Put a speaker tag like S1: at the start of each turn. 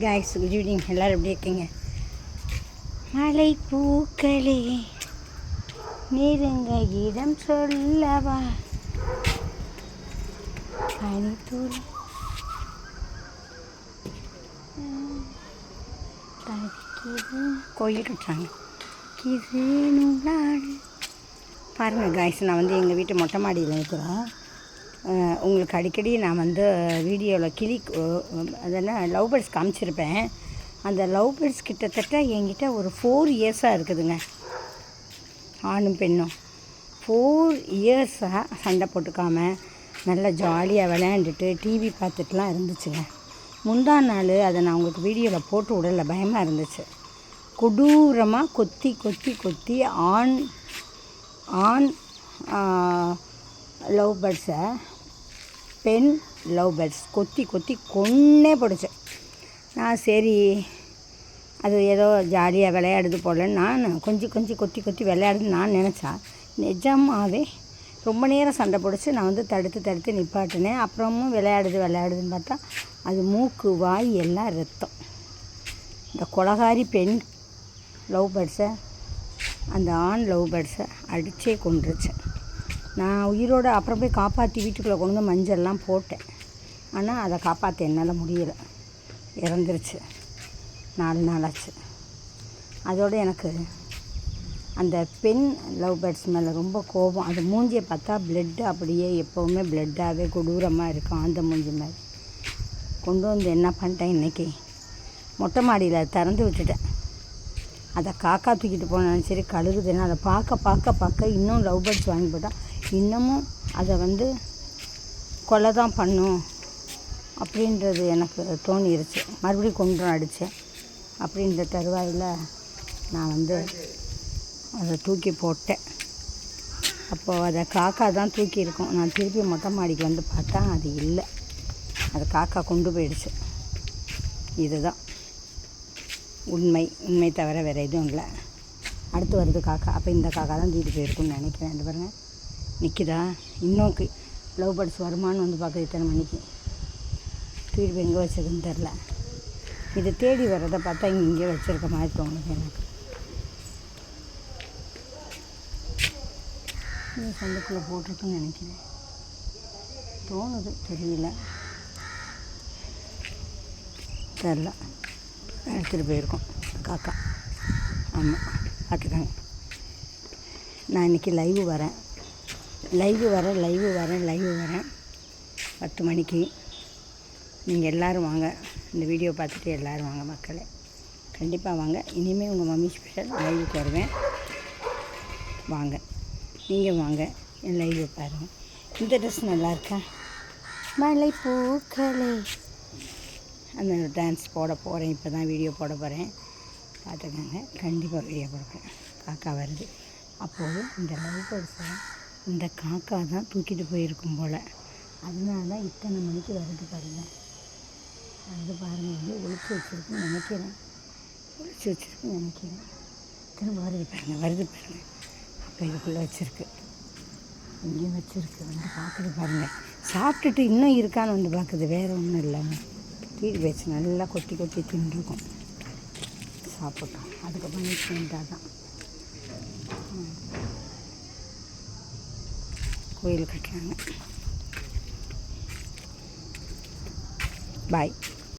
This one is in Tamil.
S1: Guys good evening. எல்லோரும் எப்படி இருக்கீங்க? மலை பூக்களே நெருங்க இடம் சொல்லவா பனித்தூள் கோயில் கட்டுறாங்க. இது நூலாடு பாருங்கள் காய்ஸ், நான் வந்து எங்கள் வீட்டு மொட்டை மாடியில் இருக்கிறேன். உங்களுக்கு அடிக்கடி நான் வந்து வீடியோவில் அதெல்லாம் லவ் பேர்ட்ஸ் காமிச்சிருப்பேன். அந்த லவ் பேர்ட்ஸ் கிட்டத்தட்ட என்கிட்ட ஒரு 4 இயர்ஸாக இருக்குதுங்க. ஆணும் பெண்ணும் 4 இயர்ஸாக சண்டை போட்டுக்காமல் நல்லா ஜாலியாக விளையாண்டுட்டு டிவி பார்த்துட்டுலாம் இருந்துச்சுங்க. முந்தா நாள் அதை நான் உங்களுக்கு வீடியோவில் போட்டு விடல, பயமாக இருந்துச்சு. கொடூரமாக கொத்தி ஆண் லவ் பேர்ட்ஸை பெண் லவ் பேர்ட்ஸ் கொத்தி கொன்னே போடுச்சு. நான் சரி அது ஏதோ ஜாலியாக விளையாடுது போலன்னு நான் கொஞ்சம் கொத்தி விளையாடுதுன்னு நான் நினச்சா, நிஜமாகவே ரொம்ப நேரம் சண்டை போடுச்சு. நான் வந்து தடுத்து நிப்பாட்டினேன். அப்புறமும் விளையாடுதுன்னு பார்த்தா அது மூக்கு வாய் எல்லாம் ரத்தம். இந்த கொலகாரி பெண் லவ் பேர்ட்ஸை அந்த ஆண் லவ் பேர்ட்ஸை அடித்தே கொன்றுச்சு. நான் உயிரோடு அப்புறம் போய் காப்பாற்றி வீட்டுக்குள்ளே கொண்டு வந்து மஞ்சள்லாம் போட்டேன். ஆனால் அதை காப்பாற்ற என்னால் முடியலை, இறந்துருச்சு. 4 நாள் ஆச்சு. அதோடு எனக்கு அந்த பெண் லவ் பேர்ட்ஸ் மேலே ரொம்ப கோபம். அது மூஞ்சியை பார்த்தா பிளட்டு அப்படியே எப்போவுமே பிளட்டாகவே கொடூரமாக இருக்கும். அந்த மூஞ்சி மாதிரி கொண்டு வந்து என்ன பண்ணிட்டேன், இன்றைக்கி மொட்டை மாடியில் திறந்து விட்டுட்டேன். அதை காக்கா தூக்கிட்டு போனாலும் சரி கழுகுதுன்னா அதை பார்க்க இன்னும் லவ் பேர்ட்ஸ் வாங்கி போட்டால் இன்னமும் அதை வந்து கொலை தான் பண்ணும் அப்படின்றது எனக்கு தோணிருச்சு. மறுபடியும் கொண்டு அடித்தேன். அப்படின்ற தருவாயில் நான் வந்து அதை தூக்கி போட்டேன். அப்போது அதை காக்கா தான் தூக்கி இருக்கும். நான் திருப்பி மொட்டை மாடிக்கு வந்து பார்த்தா அது இல்லை, அதை காக்கா கொண்டு போயிடுச்சு. இதுதான் உண்மை தவிர வேறு எதுவும் இல்லை. அடுத்து வருது காக்கா. அப்போ இந்த காக்கா தான் தூக்கிட்டு போயிருக்குன்னு நினைக்கிறேன். இந்த பாருங்கள் நிற்கிதா. இன்னும் லவ் பேர்ட்ஸ் வருமானு வந்து பார்க்குது. இத்தனை மணிக்கு தூக்கிட்டு போய் எங்கே வச்சதுன்னு தெரில. இதை தேடி வர்றதை பார்த்தா இங்கே வச்சுருக்க மாதிரி தோணுது எனக்கு. இது சந்துக்குள்ளே போட்டிருக்குன்னு நினைக்கிறேன், தோணுது, தெரியல, தெரில. எடுத்துகிட்டு போயிருக்கோம் காக்கா. ஆமாம், பார்த்துக்கோங்க. நான் இன்றைக்கி லைவு வரேன் 10 மணிக்கு. நீங்கள் எல்லோரும் வாங்க, இந்த வீடியோ பார்த்துட்டு எல்லோரும் வாங்க மக்களே, கண்டிப்பாக வாங்க. இனிமேல் உங்கள் மம்மி ஸ்பெஷல் லைவுக்கு வருவேன், வாங்க, நீங்கள் வாங்க, என் லைவை பாருங்கள். இந்த ட்ரெஸ் நல்லா இருக்கா? மலை பூக்களே அந்த டான்ஸ் போட போகிறேன். இப்போ தான் வீடியோ போட போகிறேன், பார்த்துக்கோங்க. கண்டிப்பாக வீடியோ போட போகிறேன். காக்கா வருது. அப்போது இந்த லவ் பேர்ட்ஸை இந்த காக்கா தான் தூக்கிட்டு போயிருக்கும் போல். அதனால தான் இத்தனை மணிக்கு வருது பாருங்கள். அது பாருங்கள், வந்து ஒழிச்சு வச்சுருக்குன்னு நினைக்கிறேன். திரும்ப வருது பாருங்கள். அப்போ இதுக்குள்ளே வச்சுருக்கு, இங்கேயும் வச்சுருக்கு. வந்து பார்க்குது பாருங்கள். சாப்பிட்டுட்டு இன்னும் இருக்கான்னு வந்து பார்க்குது, வேறு ஒன்றும் இல்லைங்க. தூக்கிட்டு போயிடுச்சு. நல்லா கொத்தி தின்றுருக்கும். சாப்பிட்டோம். அதுக்கப்புறம் நீட்டாக தான் கோயில் கட்டுறாங்க. பாய்.